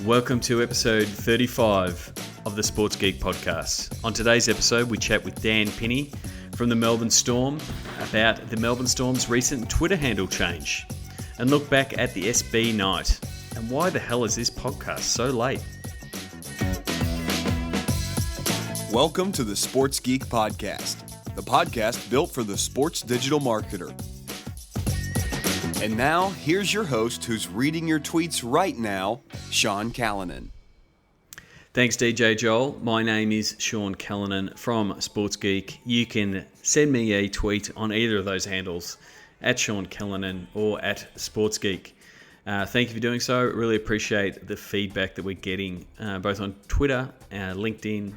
Welcome to episode 35 of the Sports Geek podcast. On today's episode, we chat with Dan Pinney from the Melbourne Storm about the Melbourne Storm's recent Twitter handle change and look back at the SB night. And why the hell is this podcast so late? Welcome to the Sports Geek podcast, the podcast built for the sports digital marketer. And now, here's your host who's reading your tweets right now, Sean Callanan. Thanks, DJ Joel. My name is Sean Callanan from Sports Geek. You can send me a tweet on either of those handles, at Sean Callanan or at Sports Geek. Thank you for doing so. Really appreciate the feedback that we're getting, both on Twitter, LinkedIn,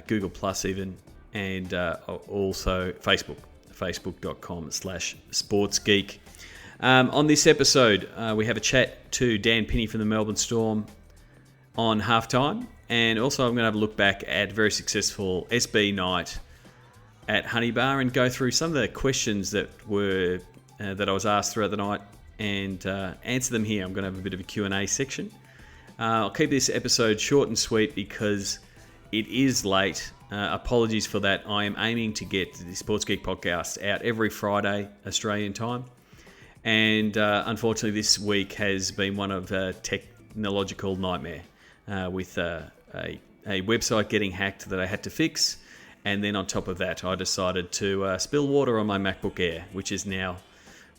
Google Plus even, and also Facebook, facebook.com/sportsgeek. On this episode, we have a chat to Dan Pinney from the Melbourne Storm on halftime, and also I'm going to have a look back at a very successful SB night at Honey Bar and go through some of the questions that were that I was asked throughout the night and answer them here. I'm going to have a bit of a Q&A section. I'll keep this episode short and sweet because it is late. Apologies for that. I am aiming to get the Sports Geek podcast out every Friday, Australian time. And unfortunately, this week has been one of a technological nightmare with a website getting hacked that I had to fix. And then on top of that, I decided to spill water on my MacBook Air, which is now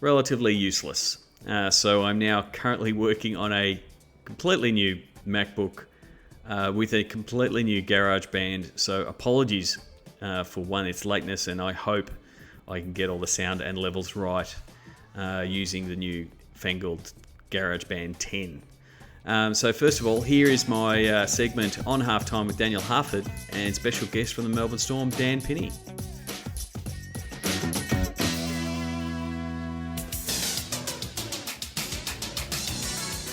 relatively useless. So I'm now currently working on a completely new MacBook with a completely new GarageBand. So apologies for its lateness, and I hope I can get all the sound and levels right using the new fangled GarageBand 10. So first of all, here is my segment on halftime with Daniel Harford and special guest from the Melbourne Storm, Dan Pinney.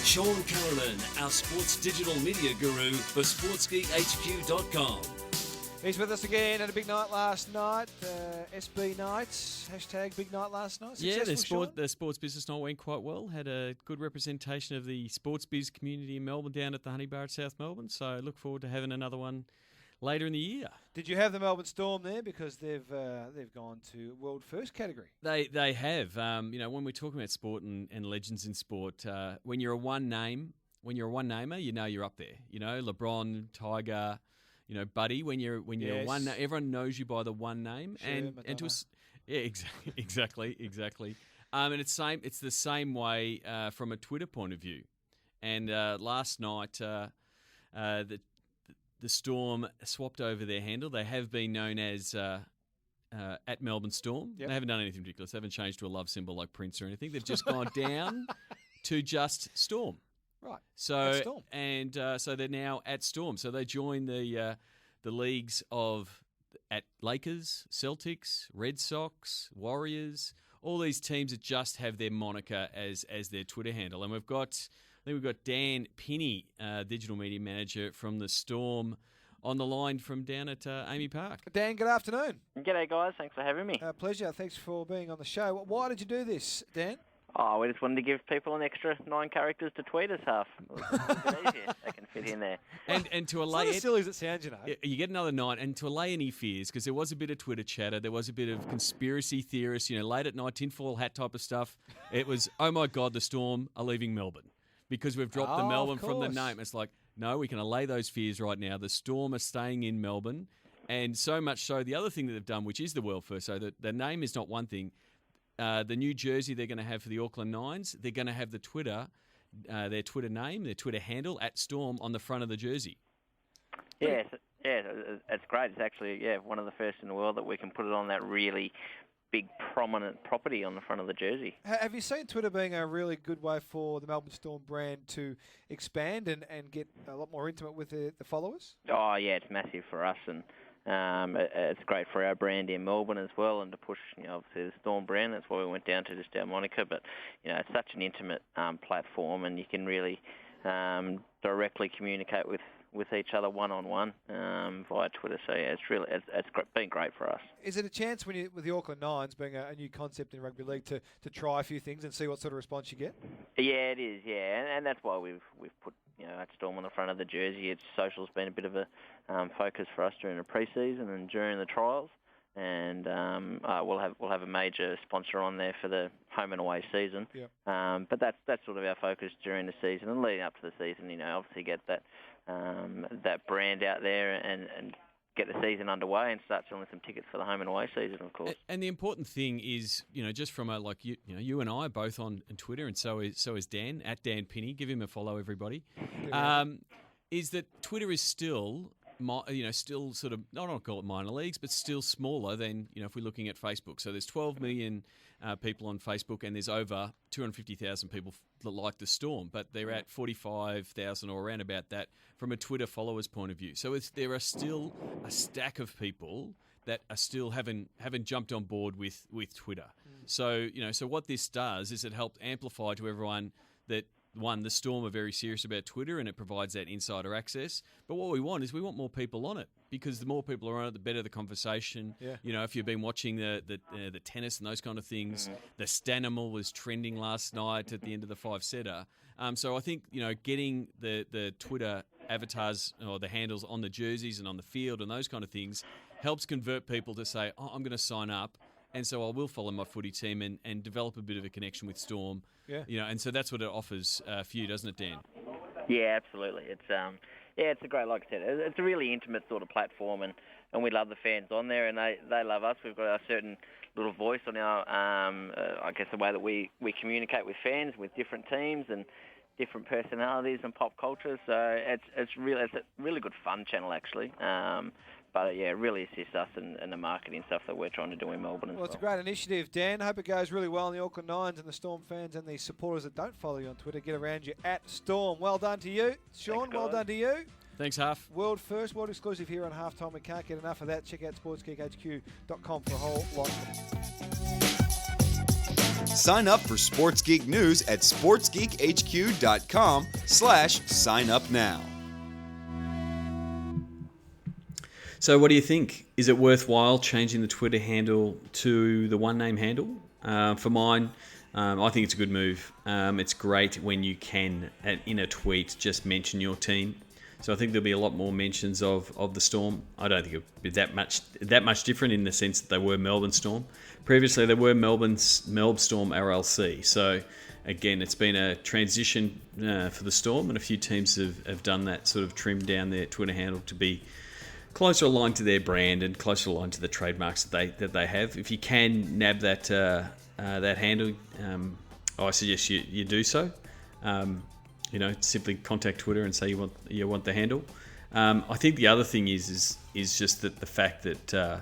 Sean Callanan, our sports digital media guru for SportsGeekHQ.com. He's with us again at a big night last night, SB nights, hashtag big night last night. Yeah, the Successful, sports business night went quite well. Had a good representation of the sports biz community in Melbourne down at the Honey Bar at South Melbourne. So I look forward to having another one later in the year. Did you have the Melbourne Storm there because they've gone to world first category? They have. When we're talking about sport and legends in sport, when you're a one-namer, you know you're up there. You know, LeBron, Tiger. You know, Buddy, when you're Yes. one, everyone knows you by the one name, Sure, and to us, yeah, exactly. And it's the same way from a Twitter point of view. And last night, the Storm swapped over their handle. They have been known as at Melbourne Storm. Yep. They haven't done anything ridiculous. They haven't changed to a love symbol like Prince or anything. They've just gone down to just Storm. Right. So at Storm. and so they're now at Storm. So they join the leagues of at Lakers, Celtics, Red Sox, Warriors, all these teams that just have their moniker as their Twitter handle. And we've got Dan Pinney, digital media manager from the Storm, on the line from down at Amy Park. Dan, good afternoon. G'day guys, thanks for having me. Pleasure. Thanks for being on the show. Why did you do this, Dan? Oh, we just wanted to give people an extra 9 characters to tweet us half. A bit easier. They can fit in there. And to It's allay not as silly as it sounds, you know. you get another night, and to allay any fears, because there was a bit of Twitter chatter, there was a bit of conspiracy theorists, late at night, tinfoil hat type of stuff. It was, oh my God, the Storm are leaving Melbourne because we've dropped the Oh, Melbourne of from the course. name. It's like, no, we can allay those fears right now. The Storm are staying in Melbourne, and so much so, the other thing that they've done, which is the world first, so that the name is not one thing. The new jersey they're going to have for the Auckland Nines, they're going to have the Twitter, their Twitter name, their Twitter handle at Storm on the front of the jersey. Yes, it's great. It's actually one of the first in the world that we can put it on that really big prominent property on the front of the jersey. Have you seen Twitter being a really good way for the Melbourne Storm brand to expand and get a lot more intimate with the followers? Oh yeah, it's massive for us, and it's great for our brand in Melbourne as well, and to push, obviously the Storm brand. That's why we went down to just our moniker. But it's such an intimate platform, and you can really directly communicate with with each other one-on-one via Twitter. So yeah, it's been great for us. Is it a chance with the Auckland Nines being a new concept in rugby league to try a few things and see what sort of response you get? Yeah, it is. Yeah, and that's why we've put that Storm on the front of the jersey. Its social's been a bit of a focus for us during the pre-season and during the trials. And we'll have a major sponsor on there for the home and away season. Yep. But that's sort of our focus during the season and leading up to the season. Obviously get that brand out there and get the season underway and start selling some tickets for the home and away season, of course. And the important thing is, just from you and I are both on Twitter, and so is Dan at Dan Pinney. Give him a follow, everybody. Is that Twitter is still still sort of, I don't want to call it minor leagues, but still smaller than, if we're looking at Facebook. So there's 12 million people on Facebook, and there's over 250,000 people that like the Storm, but they're at 45,000 or around about that from a Twitter followers point of view. So there are still a stack of people that are still haven't jumped on board with Twitter. So, so what this does is it helps amplify to everyone that, one, the Storm are very serious about Twitter, and it provides that insider access. But what we want is more people on it, because the more people are on it, the better the conversation. Yeah. If you've been watching the tennis and those kind of things, the Stanimal was trending last night at the end of the 5-setter. So I think getting the Twitter avatars or the handles on the jerseys and on the field and those kind of things helps convert people to say, oh, I'm going to sign up. And so I will follow my footy team and develop a bit of a connection with Storm. Yeah. And so that's what it offers for you, doesn't it, Dan? Yeah, absolutely. It's a great, like I said, it's a really intimate sort of platform, and we love the fans on there, and they love us. We've got a certain little voice on our, I guess, the way that we communicate with fans, with different teams and different personalities and pop culture. So it's a really good fun channel, actually. But yeah, it really assists us in the marketing stuff that we're trying to do in Melbourne as well. Well, it's a great initiative, Dan. Hope it goes really well in the Auckland Nines, and the Storm fans and the supporters that don't follow you on Twitter get around you at Storm. Well done to you. Sean, Thanks, well done to you. Thanks, Half. World first, world exclusive here on Halftime. We can't get enough of that. Check out sportsgeekhq.com for a whole lot. Sign up for Sports Geek News at sportsgeekhq.com/sign up now. So what do you think? Is it worthwhile changing the Twitter handle to the one-name handle? For mine, I think it's a good move. It's great when you can, in a tweet, just mention your team. So I think there'll be a lot more mentions of the Storm. I don't think it'll be that much different in the sense that they were Melbourne Storm. Previously, they were Melb Storm RLC. So again, it's been a transition for the Storm, and a few teams have done that, sort of trimmed down their Twitter handle to be closer aligned to their brand and closer aligned to the trademarks that they have. If you can nab that handle, I suggest you do so. Simply contact Twitter and say you want the handle. I think the other thing is just that the fact that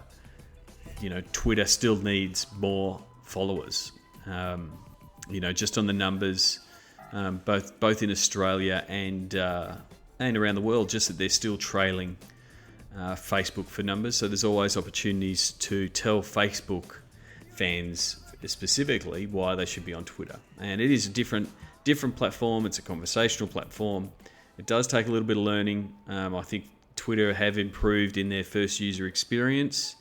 Twitter still needs more followers. Just on the numbers, both in Australia and around the world, just that they're still trailing Facebook for numbers. So there's always opportunities to tell Facebook fans specifically why they should be on Twitter. And it is a different platform. It's a conversational platform. It does take a little bit of learning. I think Twitter have improved in their first user experience.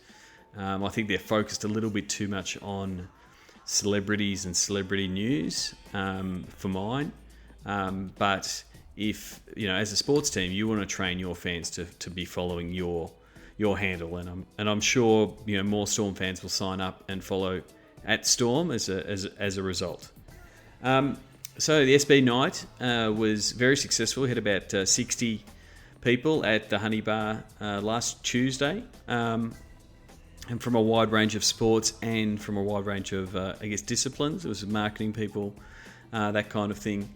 I think they're focused a little bit too much on celebrities and celebrity news for mine. But if, as a sports team, you want to train your fans to be following your handle, and I'm sure more Storm fans will sign up and follow at Storm as a result. So the SB night was very successful. We had about 60 people at the Honey Bar last Tuesday, and from a wide range of sports and from a wide range of disciplines. There was marketing people, that kind of thing.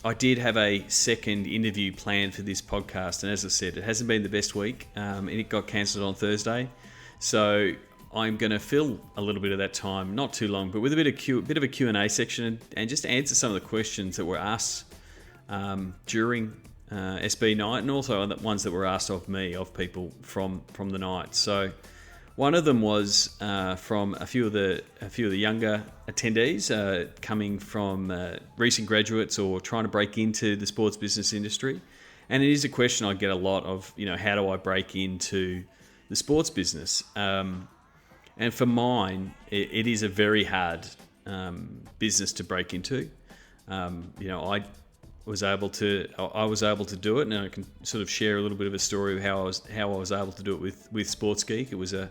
I did have a second interview planned for this podcast, and as I said, it hasn't been the best week, and it got cancelled on Thursday. So I'm going to fill a little bit of that time, not too long, but with a bit of a Q&A section, and just answer some of the questions that were asked during SB night, and also the ones that were asked of me, of people from the night. So one of them was from a few of the younger attendees coming from recent graduates or trying to break into the sports business industry, And it is a question I get a lot of, how do I break into the sports business? And for mine, it is a very hard business to break into. I was able to do it, and I can sort of share a little bit of a story of how I was able to do it with Sports Geek. It was a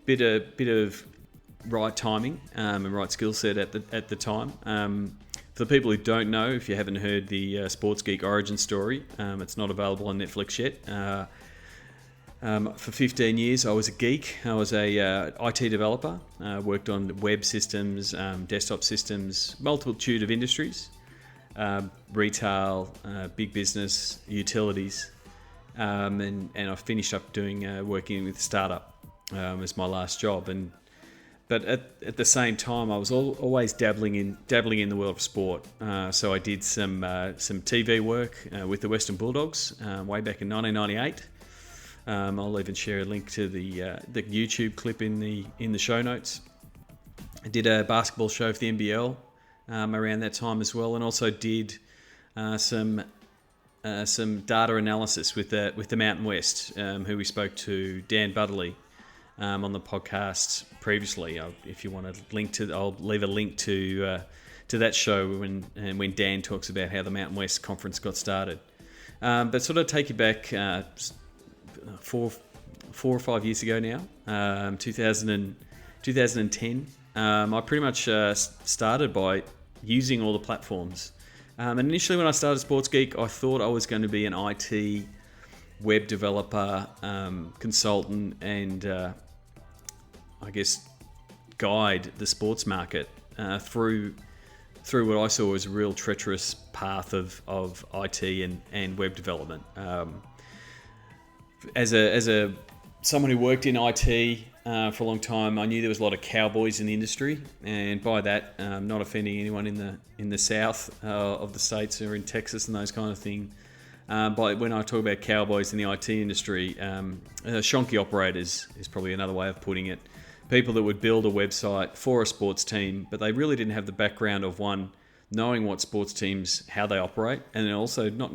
bit of right timing and right skill set at the time. For the people who don't know, if you haven't heard the Sports Geek origin story, it's not available on Netflix yet. For 15 years, I was a geek. I was a IT developer. Worked on web systems, desktop systems, multitude of industries, retail, big business, utilities, and I finished up doing working with a startup as my last job. But at the same time, I was always dabbling in the world of sport. So I did some TV work with the Western Bulldogs way back in 1998. I'll even share a link to the YouTube clip in the show notes. I did a basketball show for the NBL around that time as well, and also did some data analysis with the Mountain West, who we spoke to, Dan Butterley, on the podcast previously. If you want to link to, I'll leave a link to that show when Dan talks about how the Mountain West Conference got started. But sort of take you back 4 or 5 years ago now, 2010. I pretty much started by using all the platforms. And initially when I started Sports Geek, I thought I was going to be an IT web developer, consultant, and I guess guide the sports market through what I saw as a real treacherous path of IT and web development. As someone who worked in IT for a long time, I knew there was a lot of cowboys in the industry, and by that, not offending anyone in the south of the states or in Texas and those kind of things. But when I talk about cowboys in the IT industry, shonky operators is probably another way of putting it. People that would build a website for a sports team, but they really didn't have the background of knowing what sports teams, how they operate, and then also not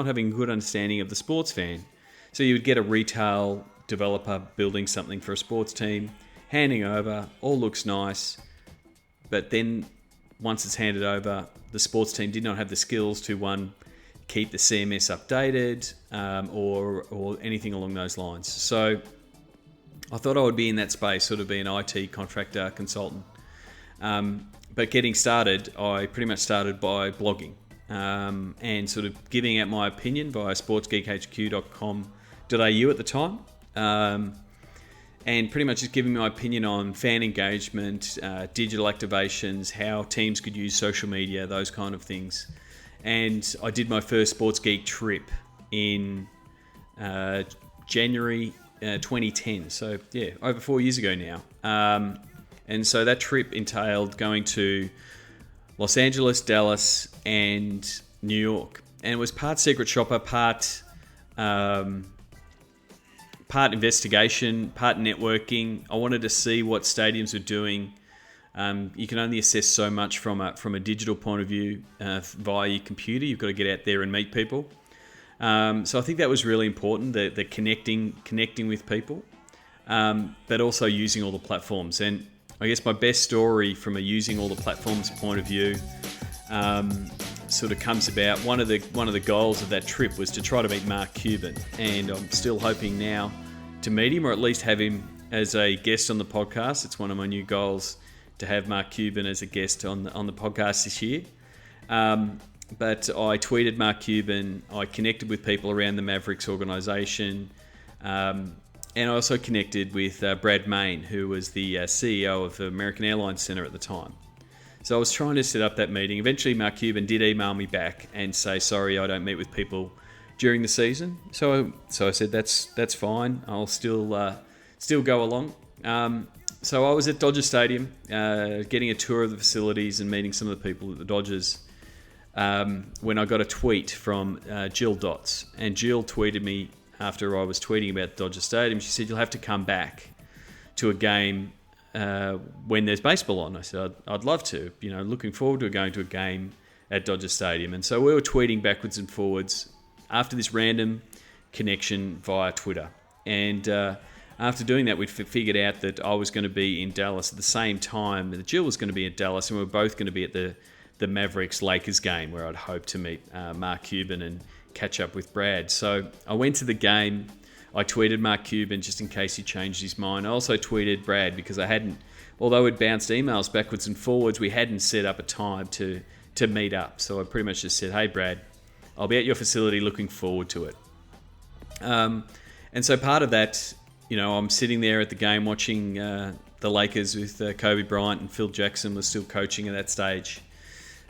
having a good understanding of the sports fan. So you would get a retail developer building something for a sports team, handing over, all looks nice, but then once it's handed over, the sports team did not have the skills to keep the CMS updated or anything along those lines. So I thought I would be in that space, sort of be an IT contractor, consultant. But getting started, I pretty much started by blogging and sort of giving out my opinion via sportsgeekhq.com.au at the time. And pretty much just giving my opinion on fan engagement, digital activations, how teams could use social media, those kind of things. And I did my first Sports Geek trip in January 2010. So, yeah, over 4 years ago now. And so that trip entailed going to Los Angeles, Dallas, and New York. And it was part secret shopper, part investigation, part networking. I wanted to see what stadiums were doing. You can only assess so much from a digital point of view via your computer. You've got to get out there and meet people. So I think that was really important, the connecting with people, but also using all the platforms. And I guess my best story from a using all the platforms point of view sort of comes about. One of the goals of that trip was to try to meet Mark Cuban, and I'm still hoping now to meet him, or at least have him as a guest on the podcast. It's one of my new goals to have Mark Cuban as a guest on the podcast this year. But I tweeted Mark Cuban. I connected with people around the Mavericks organisation, and I also connected with Brad Main, who was the CEO of the American Airlines Centre at the time. So I was trying to set up that meeting. Eventually, Mark Cuban did email me back and say, "Sorry, I don't meet with people during the season." So I said, "That's fine. I'll still go along." So I was at Dodger Stadium, getting a tour of the facilities and meeting some of the people at the Dodgers, when I got a tweet from Jill Dotz. And Jill tweeted me after I was tweeting about Dodger Stadium. She said, "You'll have to come back to a game when there's baseball on." I said, I'd love to. Looking forward to going to a game at Dodger Stadium. And so we were tweeting backwards and forwards. after this random connection via Twitter. And after doing that, we figured out that I was going to be in Dallas at the same time that Jill was going to be at Dallas, and we were both going to be at the Mavericks-Lakers game, where I'd hoped to meet Mark Cuban and catch up with Brad. So I went to the game. I tweeted Mark Cuban just in case he changed his mind. I also tweeted Brad because although we'd bounced emails backwards and forwards, we hadn't set up a time to meet up. So I pretty much just said, "Hey Brad, I'll be at your facility, looking forward to it." And so part of that, I'm sitting there at the game watching the Lakers with Kobe Bryant, and Phil Jackson was still coaching at that stage.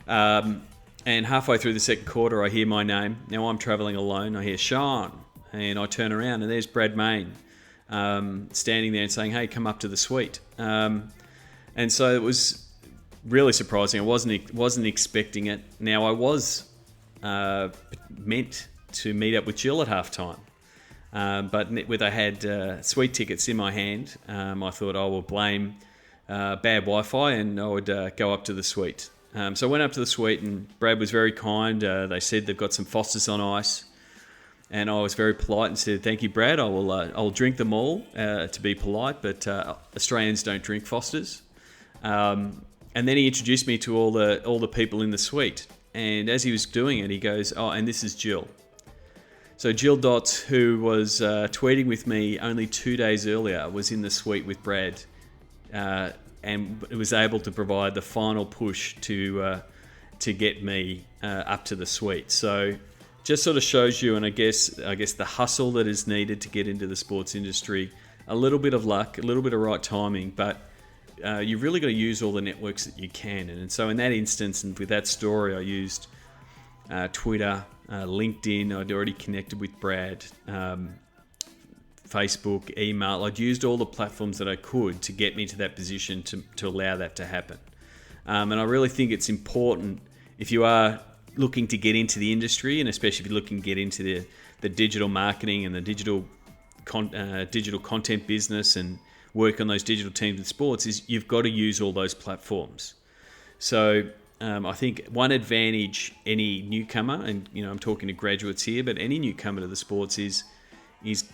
And halfway through the second quarter, I hear my name. Now I'm traveling alone. I hear Sean, and I turn around, and there's Brad Main standing there and saying, "Hey, come up to the suite." And so it was really surprising. I wasn't expecting it. Now I was meant to meet up with Jill at halftime, but with I had suite tickets in my hand, I thought I will blame bad Wi-Fi, and I would go up to the suite. So I went up to the suite, and Brad was very kind. They said they've got some Fosters on ice, and I was very polite and said, "Thank you, Brad. I'll drink them all to be polite, but Australians don't drink Fosters." And then he introduced me to all the people in the suite, and as he was doing it, he goes, "Oh, and this is Jill." So Jill Dotz, who was tweeting with me only 2 days earlier, was in the suite with Brad. And was able to provide the final push to get me up to the suite. So just sort of shows you, and I guess the hustle that is needed to get into the sports industry. A little bit of luck, a little bit of right timing, but you've really got to use all the networks that you can. And so in that instance, and with that story, I used Twitter, LinkedIn. I'd already connected with Brad. Facebook, email. I'd used all the platforms that I could to get me to that position to allow that to happen. And I really think it's important if you are looking to get into the industry, and especially if you're looking to get into the digital marketing and the digital content business and work on those digital teams in sports, is you've got to use all those platforms. So I think one advantage any newcomer, and I'm talking to graduates here, but any newcomer to the sports is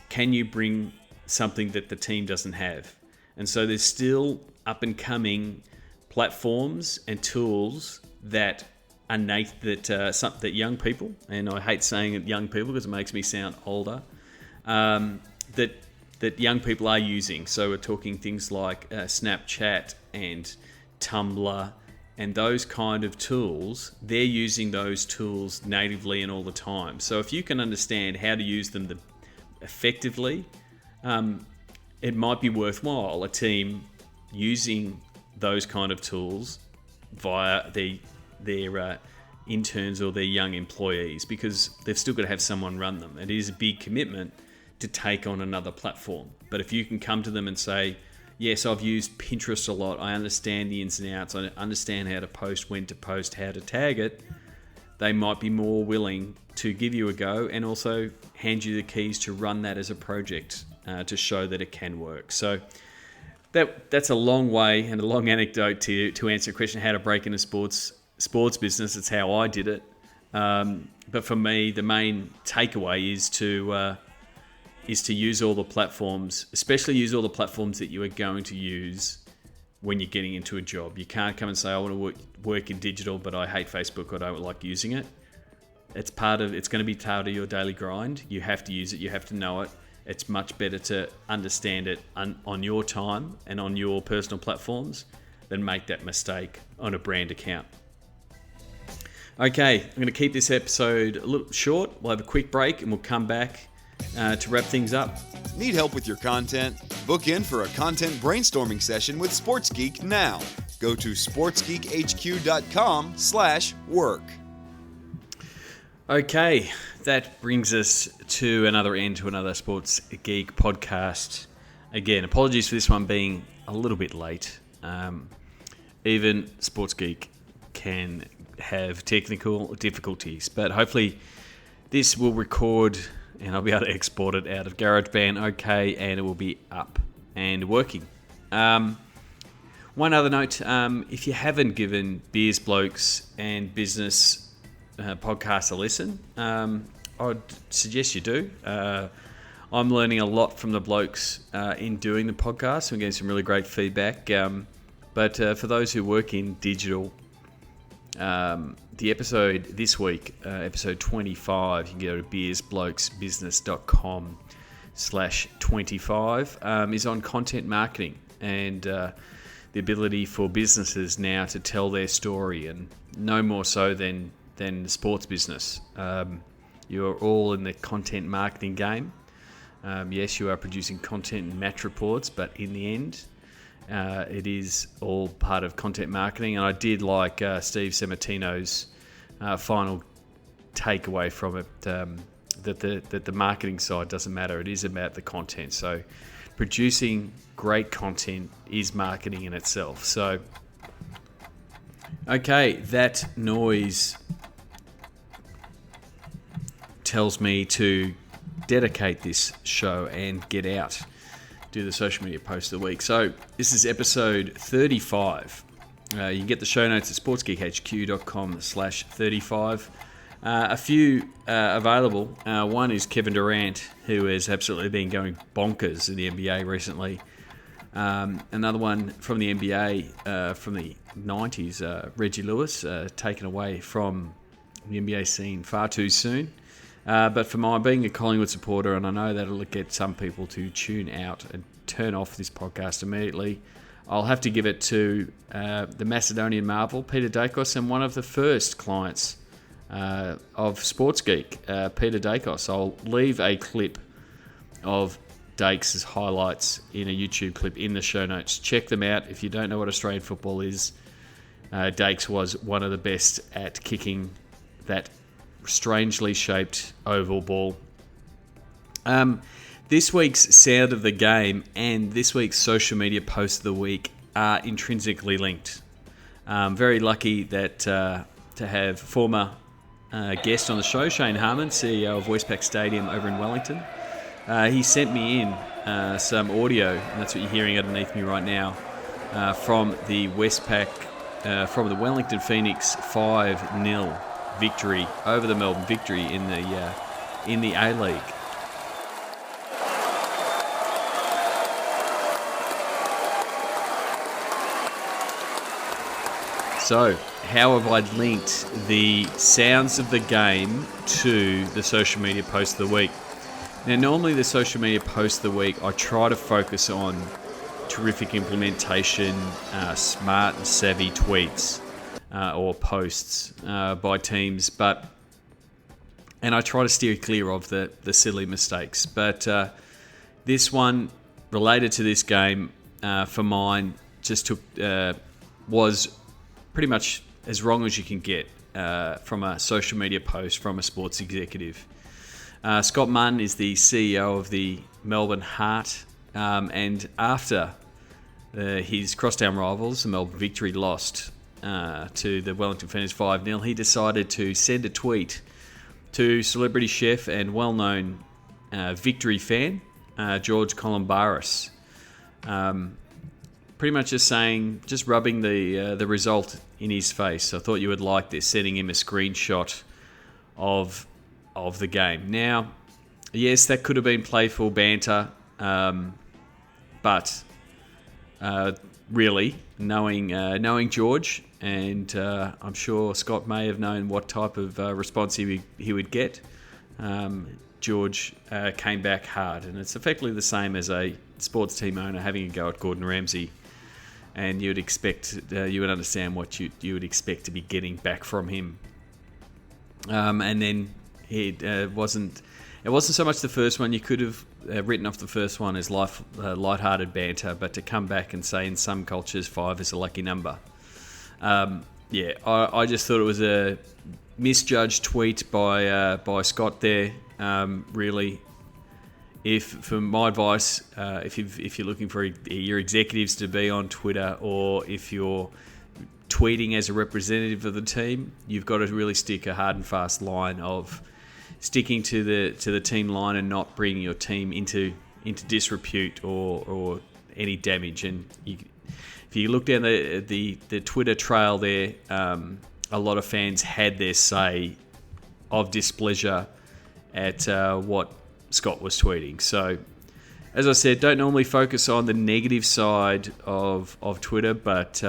can you bring something that the team doesn't have? And so there's still up and coming platforms and tools that innate that young people, and I hate saying it young people because it makes me sound older, that young people are using. So we're talking things like Snapchat and Tumblr and those kind of tools. They're using those tools natively and all the time. So if you can understand how to use them effectively, it might be worthwhile a team using those kind of tools via their interns or their young employees, because they've still got to have someone run them. It is a big commitment to take on another platform. But if you can come to them and say, "Yes, I've used Pinterest a lot. I understand the ins and outs. I understand how to post, when to post, how to tag it," they might be more willing to give you a go and also hand you the keys to run that as a project to show that it can work. So that's a long way and a long anecdote to answer a question how to break into sports business. It's how I did it. But for me, the main takeaway is to use all the platforms, especially use all the platforms that you are going to use when you're getting into a job. You can't come and say, "I want to work in digital, but I hate Facebook. I don't like using it." It's going to be part of your daily grind. You have to use it. You have to know it. It's much better to understand it on your time and on your personal platforms than make that mistake on a brand account. Okay, I'm going to keep this episode a little short. We'll have a quick break and we'll come back to wrap things up. Need help with your content? Book in for a content brainstorming session with Sports Geek now. Go to sportsgeekhq.com/work. Okay, that brings us to another end to another Sports Geek podcast. Again, apologies for this one being a little bit late. Even Sports Geek can have technical difficulties, but hopefully this will record and I'll be able to export it out of GarageBand okay, and it will be up and working. One other note, if you haven't given Beers, Blokes and Business podcast a listen, I I'd suggest you do. I'm learning a lot from the blokes in doing the podcast. We're getting some really great feedback. But for those who work in digital, the episode this week, episode 25, you can go to beersblokesbusiness.com/25, is on content marketing and the ability for businesses now to tell their story, and no more so than the sports business. You're all in the content marketing game. Yes, you are producing content and match reports, but in the end, it is all part of content marketing. And I did like Steve Sematino's final takeaway from it, that the marketing side doesn't matter. It is about the content. So producing great content is marketing in itself. So, okay, that noise tells me to dedicate this show and get out, do the social media post of the week. So this is episode 35. You can get the show notes at sportsgeekhq.com/35. A few available. One is Kevin Durant, who has absolutely been going bonkers in the NBA recently. Another one from the NBA from the 90s, Reggie Lewis, taken away from the NBA scene far too soon. But for my being a Collingwood supporter, and I know that'll get some people to tune out and turn off this podcast immediately, I'll have to give it to the Macedonian Marvel, Peter Dacos, and one of the first clients of Sports Geek, Peter Dacos. I'll leave a clip of Dakes' highlights in a YouTube clip in the show notes. Check them out. If you don't know what Australian football is, Dakes was one of the best at kicking that strangely shaped oval ball. This week's sound of the game and this week's social media post of the week are intrinsically linked. Very lucky that to have former guest on the show, Shane Harmon, CEO of Westpac Stadium over in Wellington. He sent me in some audio, and that's what you're hearing underneath me right now, from the Westpac, from the Wellington Phoenix 5-0 victory over the Melbourne Victory in the A-League. So, how have I linked the sounds of the game to the social media post of the week? Now, normally the social media post of the week, I try to focus on terrific implementation, smart and savvy tweets or posts by teams, and I try to steer clear of the silly mistakes. But this one, related to this game, for mine, just was pretty much as wrong as you can get from a social media post from a sports executive. Scott Munn is the CEO of the Melbourne Heart, and after his crosstown rivals, the Melbourne Victory, lost to the Wellington Phoenix 5-0, he decided to send a tweet to celebrity chef and well-known Victory fan, George Columbaris. Pretty much just rubbing the result in his face. I thought you would like this, sending him a screenshot of the game. Now, yes, that could have been playful banter, but really, knowing George, and I'm sure Scott may have known what type of response he would get. George came back hard, and it's effectively the same as a sports team owner having a go at Gordon Ramsay. And you would understand what you would expect to be getting back from him. And then it wasn't so much the first one. You could have written off the first one as light-hearted banter, but to come back and say in some cultures 5 is a lucky number. I just thought it was a misjudged tweet by Scott there. Really. For my advice, if you're looking for your executives to be on Twitter, or if you're tweeting as a representative of the team, you've got to really stick a hard and fast line of sticking to the team line and not bringing your team into disrepute or any damage. And if you look down the Twitter trail there, a lot of fans had their say of displeasure at what Scott was tweeting. So, as I said, don't normally focus on the negative side of Twitter, but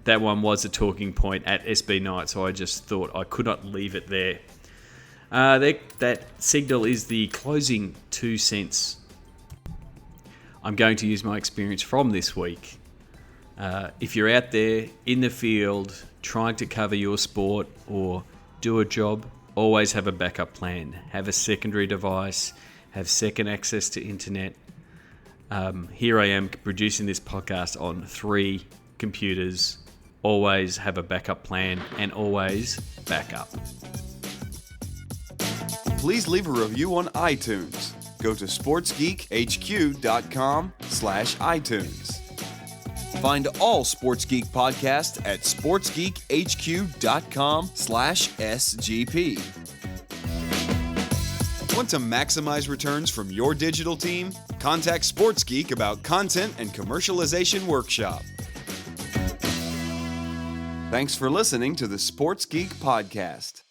that one was a talking point at SB Night, so I just thought I could not leave it there. That signal is the closing 2 cents. I'm going to use my experience from this week. If you're out there in the field trying to cover your sport or do a job, always have a backup plan. Have a secondary device, have second access to internet. Here I am producing this podcast on 3 computers. Always have a backup plan and always back up. Please leave a review on iTunes. Go to sportsgeekhq.com/iTunes. Find all Sports Geek podcasts at sportsgeekhq.com/SGP. Want to maximize returns from your digital team? Contact Sports Geek about content and commercialization workshop. Thanks for listening to the Sports Geek Podcast.